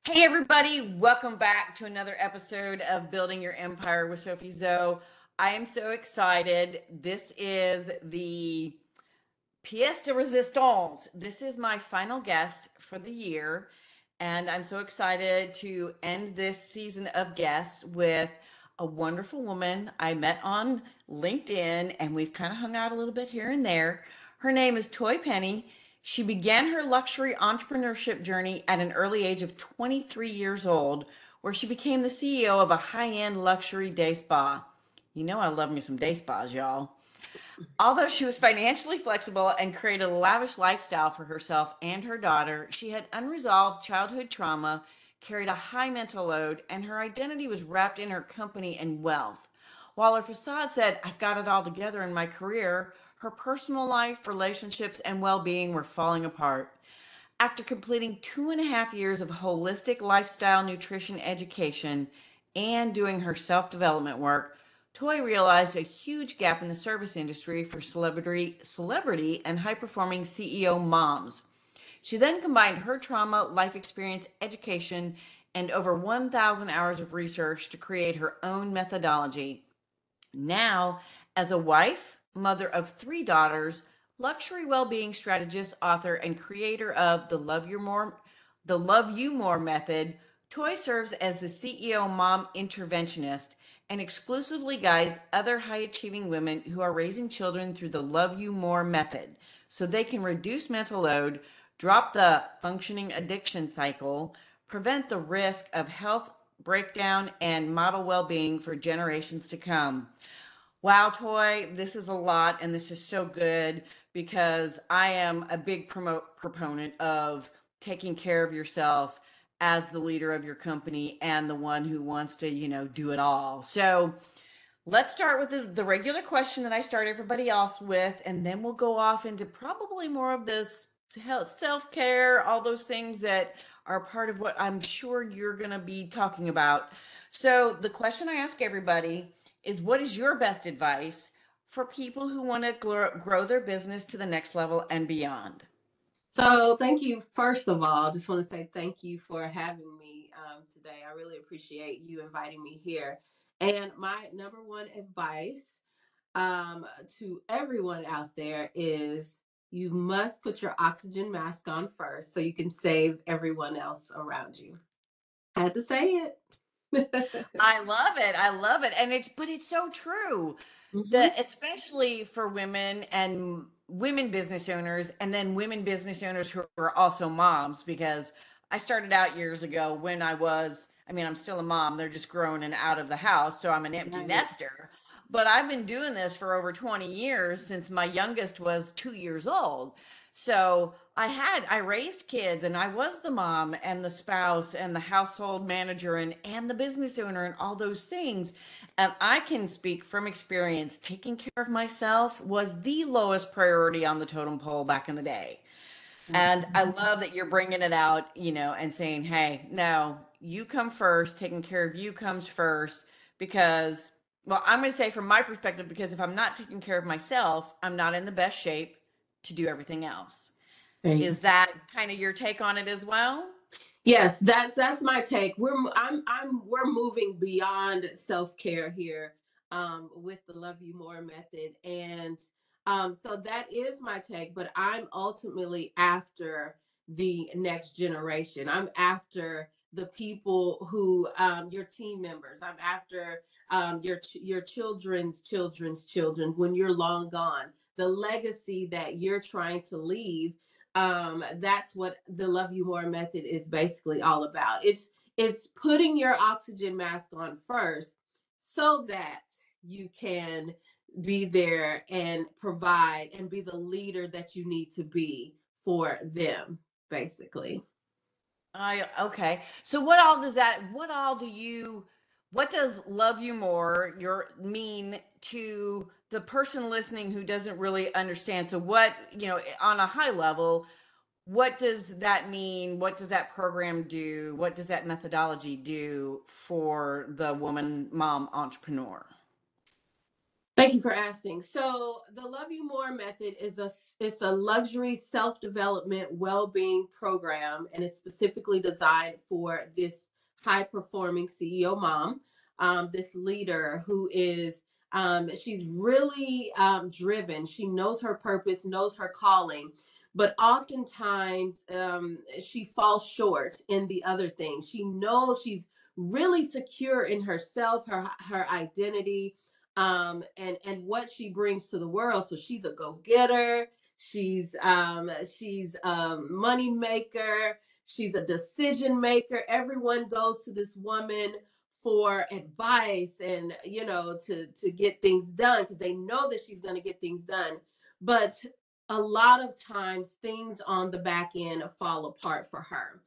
Hey everybody, welcome back to another episode of Building Your Empire with SophieZo. I am so excited. This is the pièce de résistance. This is my final guest for the year, and I'm so excited to end this season of guests with a wonderful woman I met on LinkedIn, and we've kind of hung out a little bit here and there. Her name is Toye Penny. She began her luxury entrepreneurship journey at an early age of 23 years old, where she became the CEO of a high-end luxury day spa. You know I love me some day spas, y'all. Although she was financially flexible and created a lavish lifestyle for herself and her daughter, she had unresolved childhood trauma, carried a high mental load, and her identity was wrapped in her company and wealth. While her facade said, I've got it all together in my career, her personal life, relationships, and well being were falling apart. After completing 2.5 years of holistic lifestyle nutrition education and doing her self development work, Toy realized a huge gap in the service industry for celebrity and high performing CEO moms. She then combined her trauma, life experience, education, and over 1,000 hours of research to create her own methodology. Now, as a wife, mother of three daughters, luxury well-being strategist, author, and creator of the Love You More method, Toy serves as the CEO mom interventionist and exclusively guides other high-achieving women who are raising children through the Love You More method so they can reduce mental load, drop the functioning addiction cycle, prevent the risk of health breakdown, and model well-being for generations to come. Wow, Toy, this is a lot, and this is so good because I am a big proponent of taking care of yourself as the leader of your company and the one who wants to, do it all. So let's start with the regular question that I start everybody else with, and then we'll go off into probably more of this self care, all those things that are part of what I'm sure you're going to be talking about. So, the question I ask everybody is, what is your best advice for people who want to grow their business to the next level and beyond? So, thank you. First of all, just want to say thank you for having me today. I really appreciate you inviting me here. And my number one advice to everyone out there is you must put your oxygen mask on first so you can save everyone else around you. I had to say it. I love it. I love it. And it's so true. Hmm. Especially for women and women business owners, and then women business owners who are also moms, because I started out years ago when I'm still a mom. They're just grown and out of the house. So I'm an empty Right. nester. But I've been doing this for over 20 years since my youngest was 2 years old. So I raised kids, and I was the mom and the spouse and the household manager and the business owner and all those things. And I can speak from experience, taking care of myself was the lowest priority on the totem pole back in the day. And I Mhm. love that you're bringing it out, and saying, hey, no, you come first, taking care of you comes first. Because, well, I'm going to say from my perspective, because if I'm not taking care of myself, I'm not in the best shape to do everything else. Right. Is that kind of your take on it as well? Yes, that's my take. We're moving beyond self-care here with the Love You More method. And so that is my take, but I'm ultimately after the next generation. I'm after the people who your team members. I'm after your children's children when you're long gone. The legacy that you're trying to leave, that's what the Love You More method is basically all about. It's putting your oxygen mask on first so that you can be there and provide and be the leader that you need to be for them, basically. I Okay. So what does love you more your mean to the person listening who doesn't really understand? So on a high level, what does that mean? What does that program do? What does that methodology do for the woman mom entrepreneur? Thank you for asking. So, the Love You More method is a luxury self-development well-being program, and it's specifically designed for this high-performing CEO mom, this leader who is she's really driven. She knows her purpose, knows her calling, but oftentimes she falls short in the other things. She knows she's really secure in herself, her identity, and what she brings to the world. So she's a go-getter. She's money maker. She's a decision maker. Everyone goes to this woman for advice and to get things done because they know that she's going to get things done. But a lot of times things on the back end fall apart for her.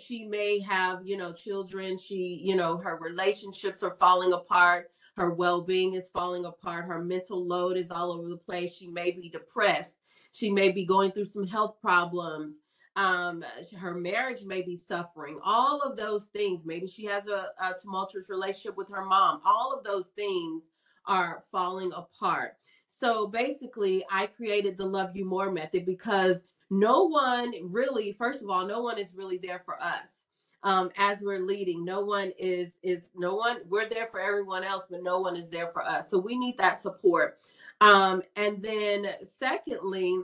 She may have children. Her relationships are falling apart, her well-being is falling apart, her mental load is all over the place, she may be depressed, she may be going through some health problems, her marriage may be suffering, all of those things. Maybe she has a tumultuous relationship with her mom. All of those things are falling apart. So basically, I created the Love You More method because no one really, first of all, no one is really there for us as we're leading. No one is no one. We're there for everyone else, but no one is there for us. So we need that support. And then secondly,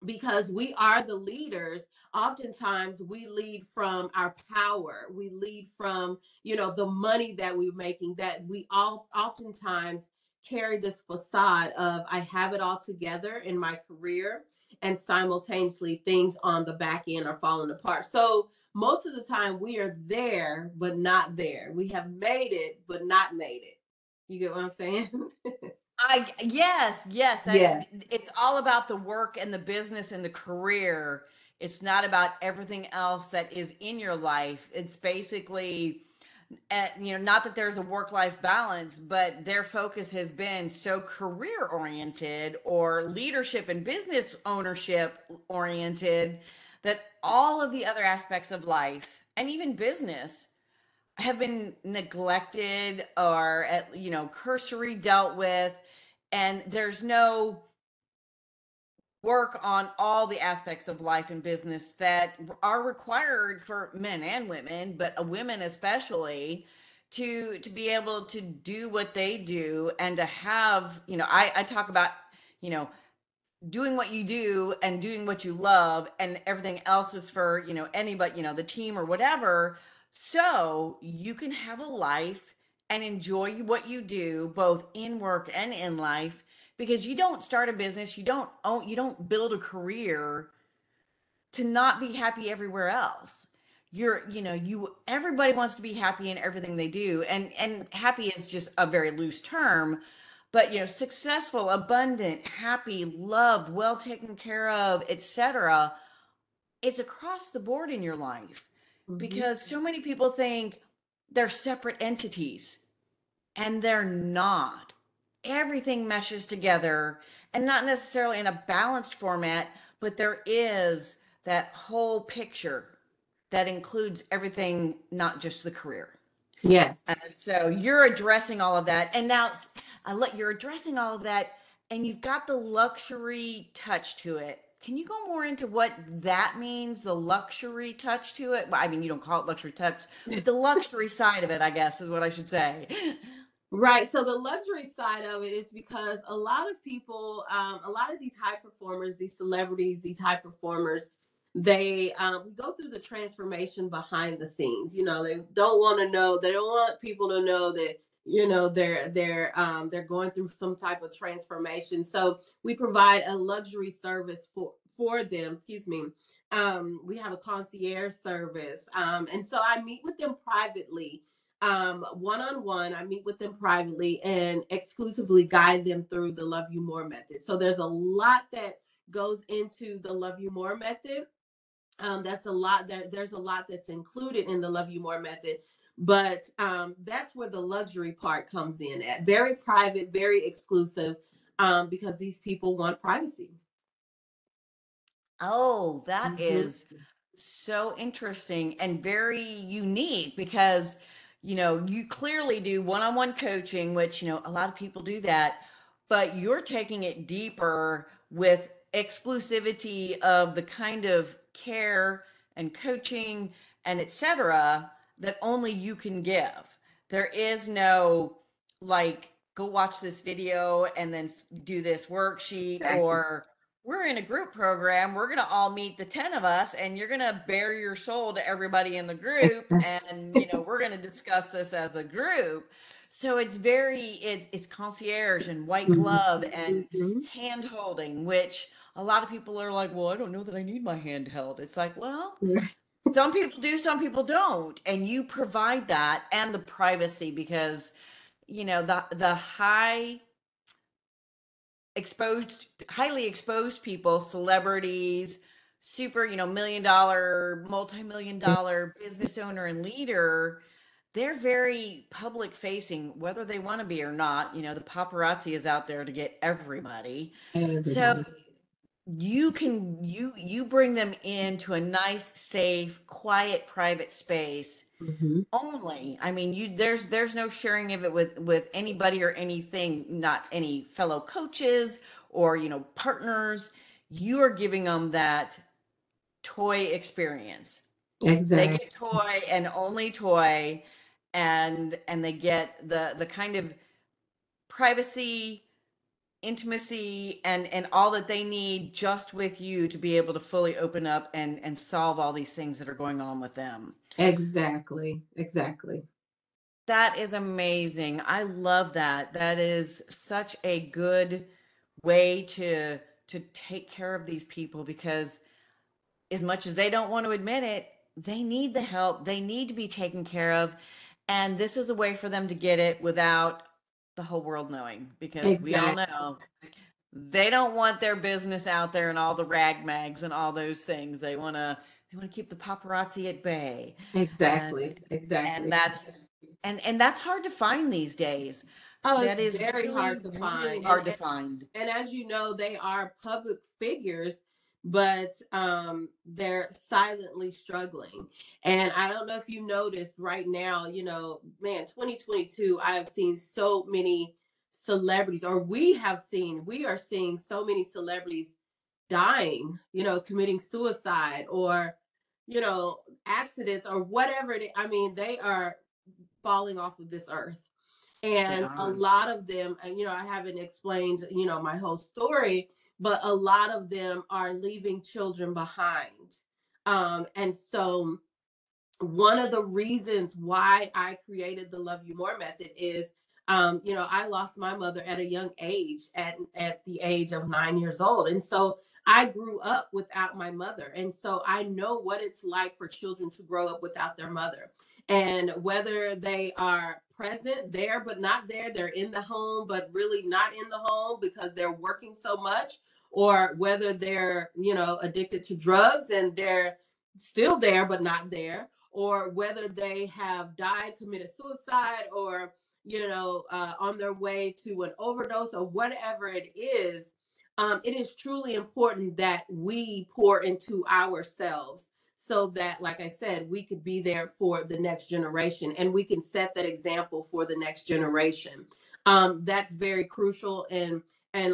because we are the leaders, oftentimes we lead from our power, we lead from the money that we're making, that we all oftentimes carry this facade of I have it all together in my career, and simultaneously things on the back end are falling apart. So most of the time we are there but not there. We have made it but not made it. You get what I'm saying? Yes, yes. Yeah. It's all about the work and the business and the career. It's not about everything else that is in your life. It's basically, not that there's a work-life balance, but their focus has been so career-oriented or leadership and business ownership oriented that all of the other aspects of life and even business have been neglected or cursory dealt with, and there's no work on all the aspects of life and business that are required for men and women, but women especially, to be able to do what they do and to have, I talk about, you know doing what you do and doing what you love, and everything else is for anybody, the team or whatever, so you can have a life and enjoy what you do both in work and in life, because you don't start a business, you don't build a career to not be happy everywhere else. You everybody wants to be happy in everything they do, and happy is just a very loose term, but successful, abundant, happy, loved, well taken care of, etc. It's across the board in your life, Mm-hmm. because so many people think they're separate entities, and they're not. Everything meshes together, and not necessarily in a balanced format, but there is that whole picture that includes everything, not just the career. Yes. And so you're addressing all of that. And now you're addressing all of that, and you've got the luxury touch to it. Can you go more into what that means, the luxury touch to it? Well, I mean, you don't call it luxury touch, but the luxury side of it, I guess, is what I should say. Right. So the luxury side of it is because a lot of people, a lot of these high performers, these celebrities, these high performers, they we go through the transformation behind the scenes. They don't want to know. They don't want people to know that they're going through some type of transformation. So we provide a luxury service for them. Excuse me. We have a concierge service, and so I meet with them privately, one on one. I meet with them privately and exclusively guide them through the Love You More method. So there's a lot that goes into the Love You More method. That's a lot. There's a lot that's included in the Love You More method, but that's where the luxury part comes in at. Very private, very exclusive, because these people want privacy. Oh, that Mhm. is so interesting and very unique, because you clearly do one-on-one coaching, which, a lot of people do that, but you're taking it deeper with exclusivity of the kind of care and coaching and etc. that only you can give. There is no, like, go watch this video and then do this worksheet, Exactly. or we're in a group program, we're going to all meet, the 10 of us, and you're going to bare your soul to everybody in the group, and we're going to discuss this as a group. So it's concierge and white glove and Mhm. hand holding, which a lot of people are like, well, I don't know that I need my hand held. It's like, well, some people do, some people don't, and you provide that and the privacy, because the highly exposed people, celebrities, super, million dollar, multi-million dollar business owner and leader, they're very public facing, whether they want to be or not. The paparazzi is out there to get everybody. So Everybody. you bring them into a nice, safe, quiet, private space Mhm. only. I mean, there's no sharing of it with anybody or anything, not any fellow coaches or partners. You are giving them that toy experience. They Exactly. get toy and only toy, and they get the kind of privacy, intimacy, and all that they need just with you to be able to fully open up and solve all these things that are going on with them. Exactly. Exactly. That is amazing. I love that. That is such a good way to take care of these people, because as much as they don't want to admit it, they need the help. They need to be taken care of. And this is a way for them to get it without the whole world knowing, because we all Exactly. know they don't want their business out there and all the rag mags and all those things. They want to keep the paparazzi at bay. And Exactly. and Exactly. that's hard to find these days. Oh, That it's is very hard really, to really find. hard to find. And as you know, they are public figures, but they're silently struggling. And I don't know if you noticed right now, man, 2022, I have seen so many celebrities, or we are seeing so many celebrities dying, committing suicide, or, accidents, or whatever it is. I mean, they are falling off of this earth. They And a are. lot of them, I haven't explained, my whole story, but a lot of them are leaving children behind. And so one of the reasons why I created the Love You More method is, I lost my mother at a young age, at the age of 9 years old. And so I grew up without my mother. And so I know what it's like for children to grow up without their mother. And whether they are present there, but not there, they're in the home, but really not in the home because they're working so much, or whether they're, addicted to drugs and they're still there, but not there, or whether they have died, committed suicide, or on their way to an overdose, or whatever it is. It is truly important that we pour into ourselves, so that, like I said, we could be there for the next generation, and we can set that example for the next generation. That's very crucial. And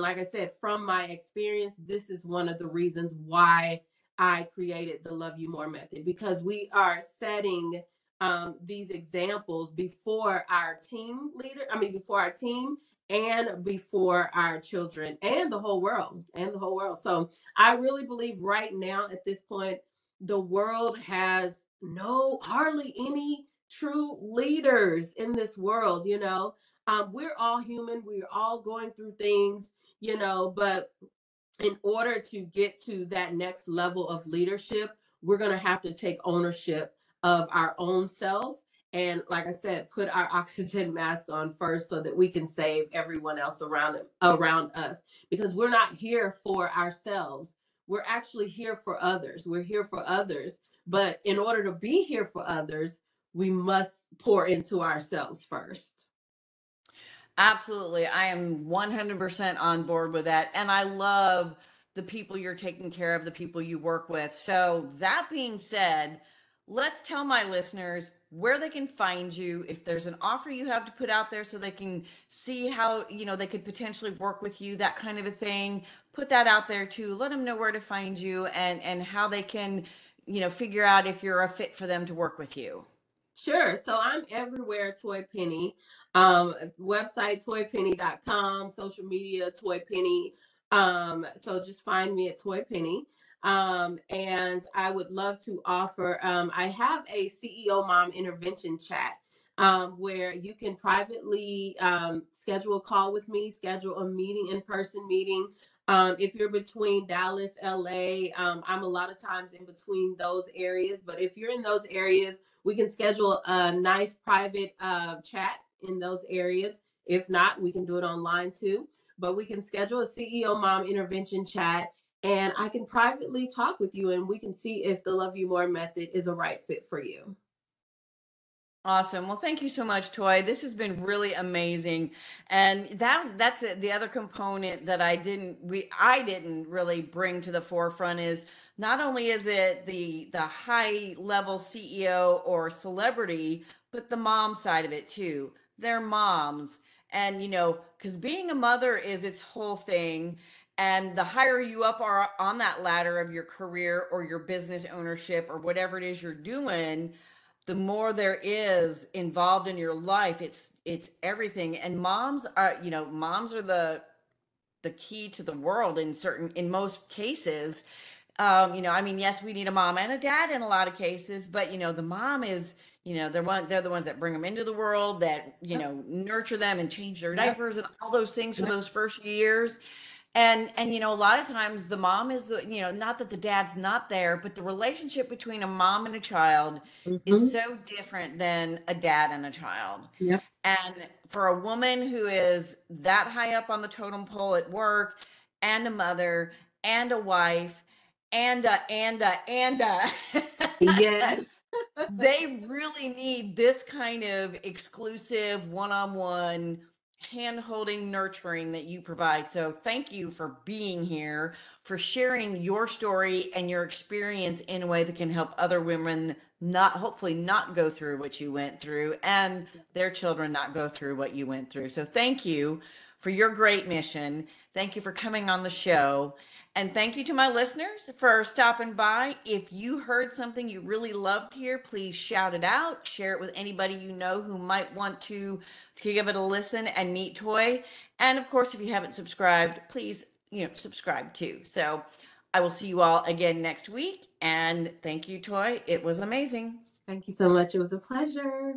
like I said, from my experience, this is one of the reasons why I created the Love You More method, because we are setting these examples before our team leader, I mean, before our team, and before our children, and the whole world, and the whole world. So I really believe right now at this point, the world has no, hardly any true leaders in this world. We're all human, we're all going through things, but in order to get to that next level of leadership, we're going to have to take ownership of our own self. And like I said, put our oxygen mask on first, so that we can save everyone else around us. Because we're not here for ourselves. We're actually here for others. We're here for others. But in order to be here for others, we must pour into ourselves first. Absolutely. I am 100% on board with that. And I love the people you're taking care of, the people you work with. So, that being said, let's tell my listeners where they can find you, if there's an offer you have to put out there so they can see how, they could potentially work with you, that kind of a thing. Put that out there too. Let them know where to find you and how they can, figure out if you're a fit for them to work with you. Sure. So I'm everywhere, Toye Penny. Website toyepenny.com, social media Toye Penny. So just find me at Toye Penny. And I would love to offer. I have a CEO Mom intervention chat where you can privately schedule a call with me, schedule a meeting, in-person meeting. If you're between Dallas, LA, I'm a lot of times in between those areas. But if you're in those areas, we can schedule a nice private chat in those areas. If not, we can do it online too. But we can schedule a CEO Mom intervention chat, and I can privately talk with you, and we can see if the Love You More method is a right fit for you. Awesome. Well, thank you so much, Toy. This has been really amazing. And that's it. The other component that I didn't really bring to the forefront is not only is it the high level CEO or celebrity, but the mom side of it too. They're moms. And because being a mother is its whole thing. And the higher you up are on that ladder of your career or your business ownership or whatever it is you're doing, the more there is involved in your life. It's everything. And moms are the key to the world in most cases. I mean, yes, we need a mom and a dad in a lot of cases, but the mom is, they're the ones that bring them into the world, that nurture them and change their diapers and all those things for those first few years. And a lot of times the mom is not that the dad's not there, but the relationship between a mom and a child is Mm-hmm. so different than a dad and a child. Yep. And for a woman who is that high up on the totem pole at work, and a mother, and a wife, and a Yes. they really need this kind of exclusive one-on-one hand-holding nurturing that you provide. So thank you for being here, for sharing your story and your experience in a way that can help other women hopefully not go through what you went through, and their children not go through what you went through. So thank you for your great mission. Thank you for coming on the show. And thank you to my listeners for stopping by. If you heard something you really loved here, please shout it out, share it with anybody you know who might want to give it a listen and meet Toy. And of course, if you haven't subscribed, please, subscribe too. So I will see you all again next week. And thank you, Toy. It was amazing. Thank you so much. It was a pleasure.